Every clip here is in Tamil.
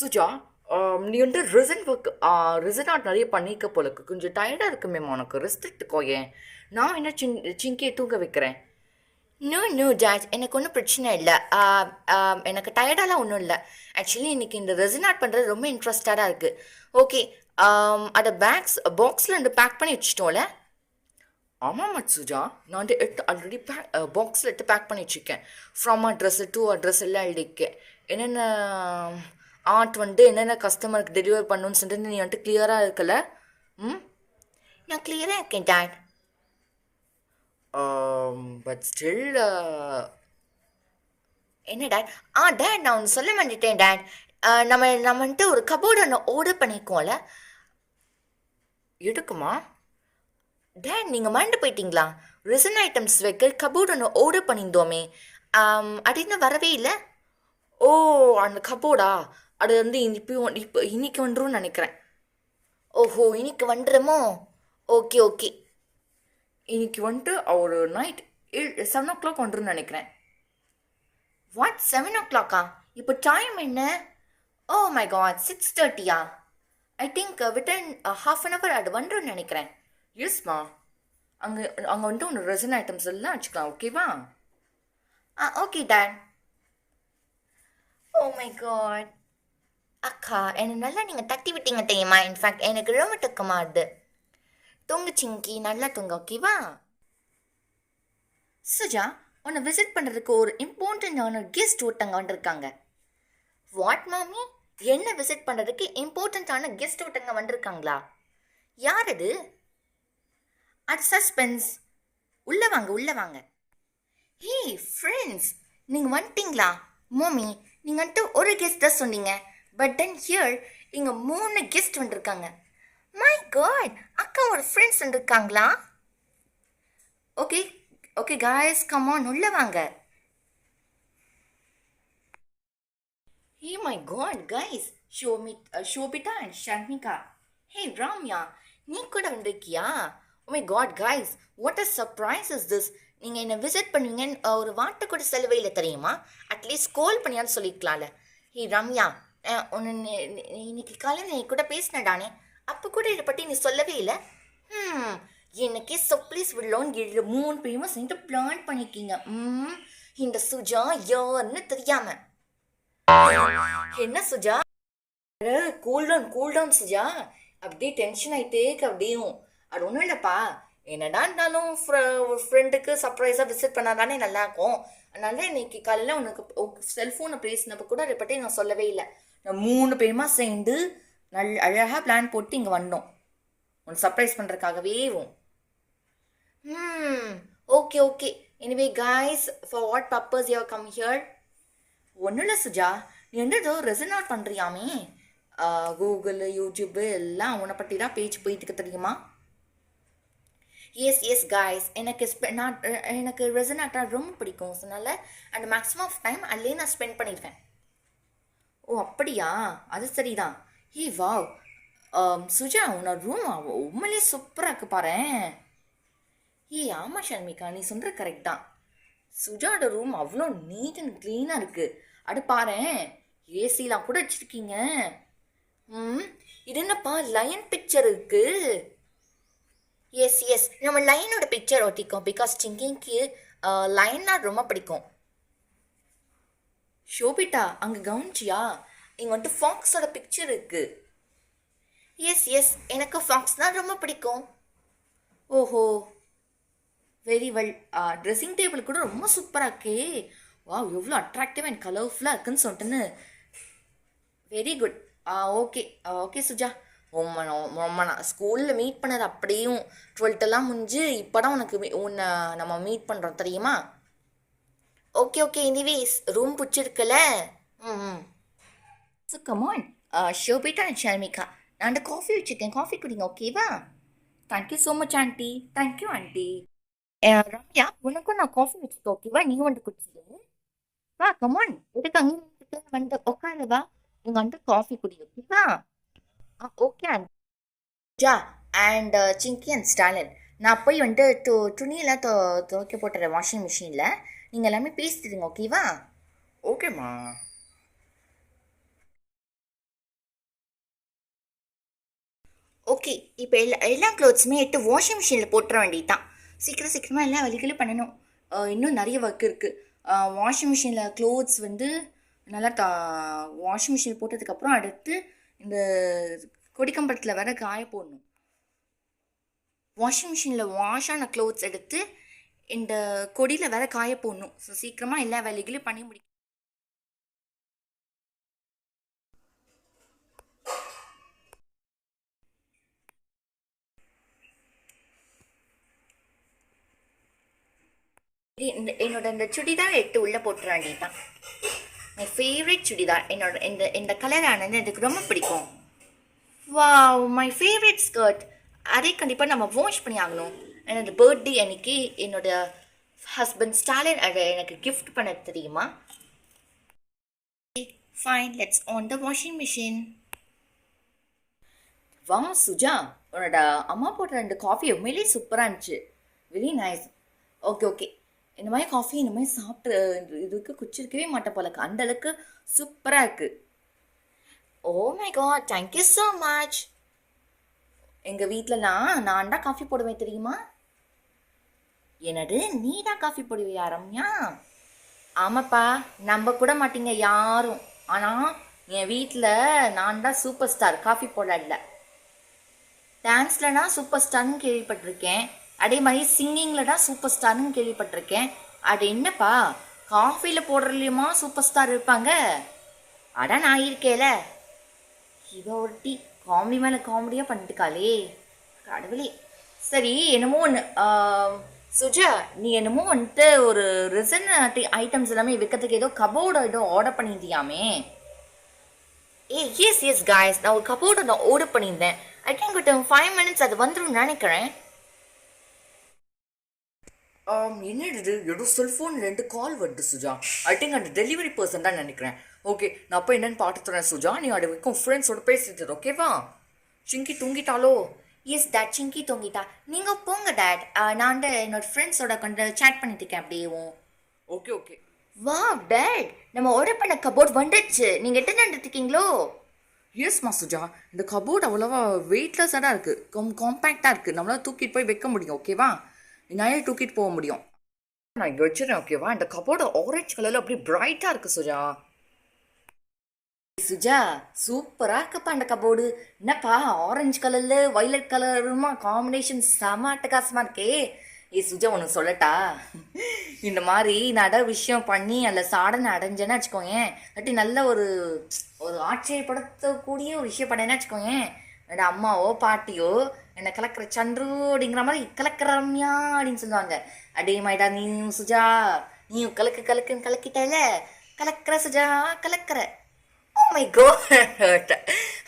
சுஜா, நீ வந்து ரிசன் ஒர்க் ரிசன் ஆர்ட் நிறைய பண்ணிக்க போல இருக்கு. கொஞ்சம் டயர்டாக இருக்குமேம்மா உனக்கு. ரெஸ்ட் எடுத்துக்கோ. ஏன் நான் என்ன சிங்கியை தூங்க வைக்கிறேன். நோ நோ டாட், எனக்கு ஒன்றும் பிரச்சனை இல்லை. எனக்கு டயர்டாலாம் ஒன்றும் இல்லை. ஆக்சுவலி இன்னைக்கு இந்த ரெசன் ஆர்ட் பண்ணுறது ரொம்ப இன்ட்ரெஸ்டடாக இருக்குது. ஓகே, அதை பாக்ஸில் வந்து பேக் பண்ணி வச்சுட்டோம்ல. ஆமாம் மத்சுஜா, நான் வந்து எடுத்து ஆல்ரெடி பாக்ஸில் எடுத்து பேக் பண்ணி வச்சுருக்கேன். ஃப்ரம் அட்ரஸ் டு அட்ரஸ் எல்லாம் எழுதிக்கேன். என்னென்ன ஆர்ட் வந்து என்னென்ன கஸ்டமருக்கு டெலிவர் பண்ணணும்னு சொல்லிட்டு நீ வந்துட்டு கிளியராக இருக்கல. ம், நான் கிளியராக இருக்கேன் டேட். பட் ஸ்டில் என்ன டேட்? டேட், நான் ஒன்று சொல்ல மாட்டேன் டேட். நம்ம வந்துட்டு ஒரு கபோர்டு ஒன்று ஆர்டர் பண்ணிக்கோம்ல. எடுக்குமா டேட்? நீங்கள் மறந்து போயிட்டீங்களா? ரிசன் ஐட்டம்ஸ் வைக்க கபோர்டு ஒன்று ஆர்டர் பண்ணியிருந்தோமே, அது இன்னும் வரவே இல்லை. ஓ, அந்த கபோர்டா? அது வந்து இப்போ இன்னைக்கு வந்துரும்னு நினைக்கிறேன். ஓஹோ, இன்னைக்கு வந்துடுமோ? ஓகே ஓகே, இன்னைக்கு வந்துட்டு ஒரு நைட் 7 o'clock வந்துரும்னு நினைக்கிறேன். What, 7 o'clock? இப்போ டைம் என்ன? Oh my God, 6:30. I think within half an hour அது வந்துரும்னு நினைக்கிறேன். எஸ்மா, அங்கே அங்கே வந்துட்டு ஒன்று ரெசன் ஐட்டம்ஸ் எல்லாம் வச்சுக்கலாம். ஓகேவா? Okay dot. Oh my God அக்கா, என்னை நல்லா நீங்கள் தட்டி விட்டீங்க தெரியுமா? இன்ஃபேக்ட் எனக்கு ரொம்ப தூக்கமாகுது. தூங்கு சிங்கி, நல்லா தூங்க. ஓகேவா? சுஜா, உன்னை விசிட் பண்ணுறதுக்கு ஒரு இம்பார்ட்டண்ட்டான கெஸ்ட் ஒருத்தங்க வந்திருக்காங்க. வாட் மாமி? என்ன விசிட் பண்ணுறதுக்கு இம்பார்ட்டண்ட்டான கெஸ்ட் ஒருத்தங்க வந்திருக்காங்களா? யார் அது? அது சஸ்பென்ஸ். உள்ளே வாங்க, உள்ளே வாங்க. ஹே ஃப்ரெண்ட்ஸ், நீங்கள் வந்துட்டீங்களா? மோமி, நீங்கள் வந்துட்டு ஒரு கெஸ்ட் தான் சொன்னீங்க. பட் தென் ஹியர் இங்கே 3 கெஸ்ட் வந்திருக்காங்க. மை காட், அக்கா ஒரு ஃப்ரெண்ட்ஸ் வந்திருக்காங்களா? Okay okay guys, come on, உள்ள வாங்க. Hey my god guys, Shobitha and Sharmika. Hey Ramya, நீ கூட வந்திருக்கியா? Oh my god guys, what a surprise is this? நீங்கள் என்னை விசிட் பண்ணுவீங்கன்னு ஒரு வார்த்தை கூட செலவே இல்லை தெரியுமா? அட்லீஸ்ட் கால் பண்ணியான்னு சொல்லிக்கலாம்ல. ஹே ரம்யா, இன்னைக்கு காலையில் நீ கூட பேசினடானே, அப்போ கூட இதை பற்றி நீ சொல்லவே இல்லை. எனக்கே சர்ப்ரைஸ் விடலோன்னு 3 பேரும் சேர்ந்து பிளான் பண்ணிக்கிங்க. இந்த சுஜா யாருன்னு தெரியாம. என்ன சுஜா? Cool down Suja. அப்படியே டென்ஷன் ஆகிட்டே அப்படியும். அது ஒன்றும் இல்லைப்பா, என்னடா இருந்தாலும் ஃப்ரெண்டுக்கு சர்ப்ரைஸாக விசிட் பண்ணாதானே நல்லாயிருக்கும். அதனால இன்னைக்கு காலையில் உனக்கு செல்ஃபோனை பேசினப்போ கூட அதை பற்றி நான் சொல்லவே இல்லை. நான் 3 பேருமா சேர்ந்து அழகாக பிளான் போட்டு இங்கே வந்தோம் உன்னை சர்ப்ரைஸ் பண்ணுறதுக்காகவே. Okay okay, anyway guys, for what purpose you come here? ஒன்றும் இல்லை சுஜா, நீ வந்து ஏதோ ரெசன் ஆட் பண்ணுறியாமே. கூகுள், யூடியூப்பு எல்லாம் உன்னை பற்றி தான் பேச்சு போயிட்டு தெரியுமா? எஸ் காய்ஸ், எனக்கு ரெசன் ஆர்ட் ரொம்ப பிடிக்கும். அதனால அண்ட் மேக்ஸிமம் ஆஃப் டைம் அதிலே நான் ஸ்பெண்ட் பண்ணியிருக்கேன். ஓ அப்படியா? அது சரிதான். ஹே வாவ் சுஜா, உன்னோட ரூம் உண்மையிலே சூப்பராக இருக்கு பாரேன். ஆமாம் ஷர்மிகா, நீ சொல்கிற கரெக்ட் தான். சுஜாவோட ரூம் அவ்வளோ நீட் அண்ட் க்ளீனாக இருக்குது. அது பாரேன், ஏசிலாம் கூட வச்சுருக்கீங்க. இது என்னப்பா, லயன் பிக்சர் இருக்கு? எஸ் நம்ம லைனோட பிக்சர் ஒட்டிக்கோம். பிகாஸ் சிங்கிங்க்கு லைன்னா ரொம்ப பிடிக்கும். ஷோபிட்டா, அங்கே கவுன்ச்சியா? இங்கே வந்துட்டு ஃபாக்ஸோட பிக்சர் இருக்கு. எஸ் எனக்கு ஃபாக்ஸ் தான் ரொம்ப பிடிக்கும். ஓஹோ, வெரி வெல். ட்ரெஸ்ஸிங் டேபிள் கூட ரொம்ப சூப்பராக இருக்கே. வா, எவ்வளோ அட்ராக்டிவ் அண்ட் கலர்ஃபுல்லாக இருக்குன்னு சொல்லிட்டுன்னு. Very good. Okay okay Suja, ரொம்ப நான் ஸ்கூலில் மீட் பண்ணது அப்படியும் 12th முடிஞ்சு இப்போ தான் உன்னை நம்ம மீட் பண்ணுறோம் தெரியுமா? ஓகே எனிவேஸ், ரூம் பிடிச்சிருக்கல. So come on Shobita and Sharmika, நான் அந்த காஃபி வச்சுருக்கேன், காஃபி குடிங்க. ஓகேவா? Thank you so much aunty. Thank you aunty. Ramya, உனக்கும் நான் காஃபி வச்சுருக்கேன். ஓகேவா? நீ வந்து குடிச்சிடு. வா கமான், எதுக்கு அங்கே வந்து உட்காரு, வா இங்கே வந்து காஃபி குடி. ஓகேவா? Okay aunty. Jha and Singhvi and Stalin, நான் போய் வந்துட்டு துணியெல்லாம் துவைக்க போட்டுறேன் வாஷிங் மிஷினில். நீங்கள் எல்லாமே பேசிடுங்க. ஓகேவா? ஓகேம்மா. ஓகே. இப்போ எல்லா க்ளோத்ஸுமே எடுத்து வாஷிங் மிஷினில் போட்டுற வேண்டியதுதான். சீக்கிரம் சீக்கிரமாக எல்லா வேலைகளும் பண்ணணும். இன்னும் நிறைய ஒர்க் இருக்குது. வாஷிங் மிஷினில் க்ளோத்ஸ் வந்து நல்லா வாஷிங் மிஷினில் போட்டதுக்கப்புறம் அடுத்து இந்த கொடிக்கம்பளத்தில் வேற காய போடணும். வாஷிங் மிஷினில் வாஷ் ஆன க்ளோத்ஸ் எடுத்து இந்த கொடியில் வேற காய போடணும். ஸோ சீக்கிரமாக எல்லா வேலைகளையும் பண்ணி முடிக்கும். என்னோட இந்த சுடிதார் எடுத்து உள்ளே போட்டுற வேண்டியதுதான். My favourite churidar. என்னோட இந்த கலரானது எனக்கு ரொம்ப பிடிக்கும். Wow, my favourite skirt. அதை கண்டிப்பாக நம்ம வாஷ் பண்ணி ஆகணும். என்னோட பர்த்டே அன்னைக்கு என்னோட ஹஸ்பண்ட் ஸ்டாலின் அதை எனக்கு கிஃப்ட் பண்ண தெரியுமா? Fine, let's on the washing machine. வா சுஜா, உன்னோட அம்மா போட்ட 2 காஃபி உண்மையிலேயே சூப்பராக இருந்துச்சு. Very nice. ஓகே ஓகே, இந்த மாதிரி காஃபி இந்த மாதிரி சாப்பிட்டு இதுக்கு குச்சிருக்கவே மாட்டேன் போலக்கு, அந்த அளவுக்கு சூப்பராக இருக்குது. Oh my God, thank you so much. எங்கள் வீட்டிலலாம் நான் தான் காஃபி போடுவேன் தெரியுமா? என்னது, நீ தான் காஃபி போடுவியா ரம்யா? ஆமாப்பா, நம்ப கூட மாட்டீங்க யாரும். ஆனால் என் வீட்டில் நான் தான் சூப்பர் ஸ்டார், காஃபி போடல. டான்ஸில் தான் சூப்பர் ஸ்டார்னு கேள்விப்பட்டிருக்கேன். அதே மாதிரி சிங்கிங்கில் தான் சூப்பர் ஸ்டார்னு கேள்விப்பட்டிருக்கேன். அது என்னப்பா, காஃபியில் போடுறதுலையுமா சூப்பர் ஸ்டார் இருப்பாங்க? அதான் நான் இருக்கேல. இவ ஒருட்டி காமெடி மேலே காமெடியாக பண்ணிட்டுக்காளே கடவுளே. சரி, என்னமோ ஒன்று சுஜா, நீ என்னமோ வந்துட்டு ஒரு ரிசன் ஐட்டம்ஸ் எல்லாமே விற்கிறதுக்கு ஏதோ கபோர்டு ஏதோ ஆர்டர் பண்ணியிருந்தியாமே? எஸ் எஸ் காய்ஸ், நான் ஒரு கபோர்டு நான் ஆர்டர் பண்ணியிருந்தேன். ஐ திங்க் வித் 5 minutes அது வந்துடும் நினைக்கிறேன். என்னது ஏதோ செல்ஃபோன் 2 கால் வருது சுஜா. ஐ திங்க் அந்த டெலிவரி பர்சன் தான் நினைக்கிறேன். ஓகே, நான் அப்போ என்னன்னு பார்த்து தரேன் சுஜா. நீ அது வரைக்கும் ஃப்ரெண்ட்ஸோட பேசிட்டு ஓகேவா? சிங்கி தூங்கிட்டாலோ? எஸ் டேட், சிங்கி தூங்கிட்டா. நீங்கள் போங்க டேட், நான் என்னோட ஃப்ரெண்ட்ஸோட கொண்டு சேட் பண்ணிட்டு இருக்கேன் அப்படியேவும். Okay okay. வா டேட், நம்ம ஆர்டர் பண்ண கபோர்ட் வந்துடுச்சு. நீங்கள் எத்தனை இருக்கீங்களோ? எஸ்மா சுஜா, இந்த கபோர்ட் அவ்வளோவா வெயிட்லெஸ்ஸாக தான் இருக்குது, காம்பேக்டாக இருக்குது. நம்மளால் தூக்கிட்டு போய் வைக்க முடியும் ஓகேவா? என்னால் தூக்கிட்டு போக முடியும். நான் இங்கே வச்சுருக்கேன் ஓகேவா? இந்த கபோர்டு ஆரஞ்சு கலரில் அப்படியே பிரைட்டாக இருக்குது சுஜா. சுஜா, சூப்பராக இருக்குப்பா அந்த கபோர்டு. என்னப்பா ஆரஞ்சு கலரில் வைலட் கலருமா காம்பினேஷன் செம அட்டகாசமாக இருக்கே. சுஜா ஒன்று சொல்லட்டா? இந்த மாதிரி நான் ஏதாவது விஷயம் பண்ணி அதில் சாதனை அடைஞ்சேன்னு வச்சுக்கோங்க, அப்படி நல்ல ஒரு ஆச்சரியப்படுத்தக்கூடிய ஒரு விஷயம் பண்ணேன்னு வச்சுக்கோங்க, என்னோட அம்மாவோ பாட்டியோ என்னை கலக்கிற சந்துரு அப்படிங்கிற மாதிரி கலக்கிற ரம்யா அப்படின்னு சொல்லுவாங்க. அதே மாதிரிடா நீயும் சுஜா, நீயும் கலக்குன்னு கலக்கிட்டல, கலக்கிற சுஜா கலக்கிற. Oh my God,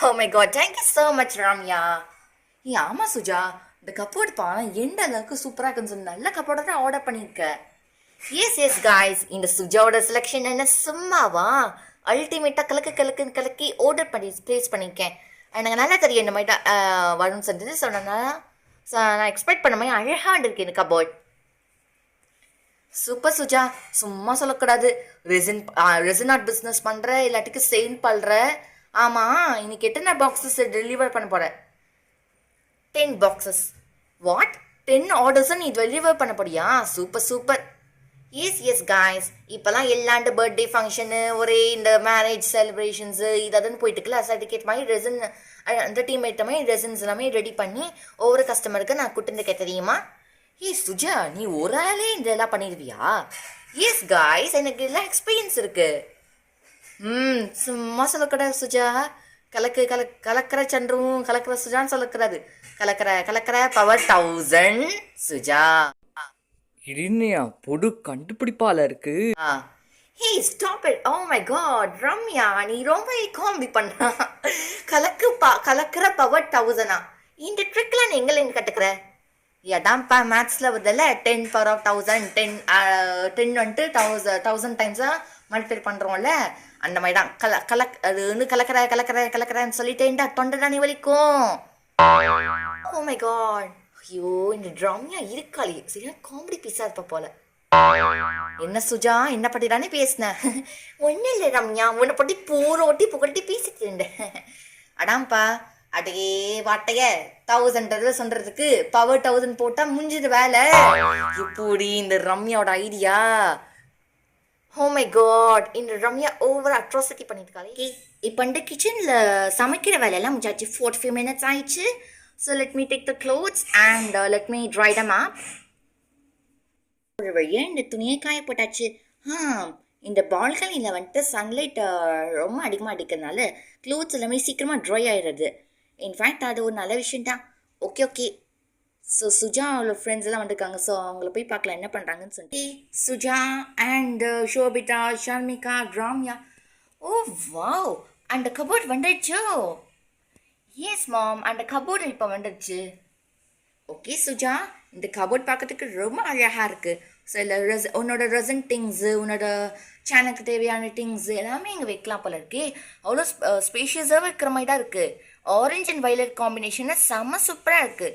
oh my God, thank you so much Ramya. ஆமாம் சுஜா, இந்த கப்போர்டு பாருங்க எந்த அளவுக்கு சூப்பராக இருக்குன்னு சொல்லி நல்ல கப்போர்டை தான் ஆர்டர் பண்ணியிருக்கேன். எஸ் எஸ் காய்ஸ், இந்த சுஜாவோட செலெக்ஷன் என்ன சும்மாவா? அல்டிமேட்டாக கலக்குன்னு கலக்கி ஆர்டர் பண்ணி ப்ளேஸ் பண்ணியிருக்கேன். எனக்கு நல்லா தெரியும் இந்த மாதிரி தான் வரும்னு சொல்லிட்டு சொன்னேன்னா நான் எக்ஸ்பெக்ட் பண்ண மாதிரி அழகாக இருக்கு இந்த கபோர்ட். சூப்பர் சுஜா, சும்மா சொல்லக்கூடாது. ரெசின் ஆர்ட் பிஸ்னஸ் பண்ணுற, இல்லாட்டிக்கு செயின் பண்ணுற. ஆமாம், இன்னைக்கு எத்தனை பாக்ஸஸ் டெலிவர் பண்ண போகிறேன்? 10 boxes. வாட், 10 ஆர்டர்ஸும் நீ டெலிவர் பண்ண போறியா? Super super. Yes yes guys, இப்போலாம் எல்லாண்டு பர்த்டே ஃபங்க்ஷனு, ஒரே இந்த மேரேஜ் செலிப்ரேஷன்ஸு இதுன்னு போயிட்டுருக்குல்ல, சர்டிஃபிகேட் மாதிரி ரெசின் அந்த டீம் ஐட்ட மாதிரி ரெசின்ஸ் எல்லாமே ரெடி பண்ணி ஒவ்வொரு கஸ்டமருக்கு நான் கொடுத்துருக்கேன் தெரியுமா? சுஜா, நீ ஒரு ஆளே இதெல்லாம் பண்ணிடுவியா? எஸ் காய்ஸ், எனக்கு எல்லாம் எக்ஸ்பீரியன்ஸ் இருக்கு. சும்மா சொல்லக்கூடாது சுஜா. கலக்கிற சன்றும் கலக்கிற சுஜான்னு சொல்லக்கூடாது. கலக்கிற பவர் 1000 சுஜா. இனியா பொடு கண்டுபிடிப்பால இருக்கு. Hey stop it. Oh my God Ramya, நீ ரொம்ப காமெடி பண்ணா. கலக்கிற பவர் 1000. இந்த ட்ரிக்லாம் நீ எங்கேருந்து கற்றுக்கிற? அதான்ப்பா மேத்ஸில் வருதில்ல, 10 power of 1000, 10 வந்துட்டு 1000 டைம்ஸாக மல்டிப்ளை பண்ணுறோம்ல, அந்த மாதிரி தான். அது வந்து கலக்கிறேன்னு சொல்லிட்டேன்டா, தொண்டை தானே வலிக்கும். ஓ மை காட், ஐயோ இந்த ரம்யா இருக்காளே சரியா காமெடி பீஸாக இருப்பா போல. என்ன சுஜா, என்ன பற்றி தானே பேசினேன்? ஒன்றும் இல்லை ரம்யா, உன்னை பற்றி பூரோட்டி புகழ்ட்டி பேசிட்டு இருந்தேன். அடாம்ப்பா, அடே வாட்டைய 1000 தடவை சொல்றதுக்கு பவர் 1000 போட்டா முடிஞ்சது வேலை. இப்படி இந்த ரம்யாவோட ஐடியா. ஓ மை காட், இந்த ரம்யா ஓவர் அட்ராசிட்டி பண்ணிருக்காளே. இப்போ இந்த கிச்சனில் சமைக்கிற வேலையெல்லாம் முடிஞ்சாச்சு. 45 minutes ஆயிடுச்சு. So let me take the clothes and let me try them up. ஒரு வழியாக இந்த துணியை காய போட்டாச்சு. இந்த பால்கனியில் வந்துட்டு சன்லைட் ரொம்ப அதிகமாக அடிக்கிறதுனால க்ளோத்ஸ் எல்லாமே சீக்கிரமாக ட்ரை ஆயிடுறது. இன்ஃபேக்ட் அது ஒரு நல்ல விஷயம் தான். ஓகே. ஸோ சுஜா அவளோட ஃப்ரெண்ட்ஸ் எல்லாம் வந்திருக்காங்க. ஸோ அவங்கள போய் பார்க்கலாம் என்ன பண்ணுறாங்கன்னு சொல்லிட்டு. Suja and Shobitha, Sharmika, Ramya. Oh wow, அந்த கபோர்ட் வந்துடுச்சோ? எஸ் மாம், அந்த கபோர்டு இப்போ வந்துடுச்சு. ஓகே சுஜா, இந்த கபோர்ட் பார்க்கறதுக்கு ரொம்ப அழகாக இருக்குது. ஸோ இல்லை உன்னோட ரெசன் திங்ஸு, உன்னோட சேனலுக்கு தேவையான திங்ஸு எல்லாமே இங்கே வைக்கலாம் போல இருக்கே. அவ்வளோ ஸ்பேஷியஸாக இருக்கிற மாதிரி தான் இருக்குது. ஆரஞ்ச் அண்ட் வயலட் காம்பினேஷனில் செம்ம சூப்பராக இருக்குது.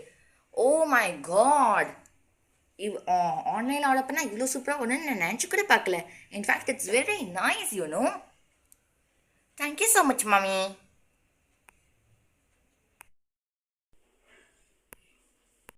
ஓ மை காட், ஆன்லைனில் ஆர்டர் பண்ணால் இவ்வளோ சூப்பராக ஒன்று நான் நினச்சி கூட பார்க்கல. In fact it's very nice you know. Thank you so much மாமி.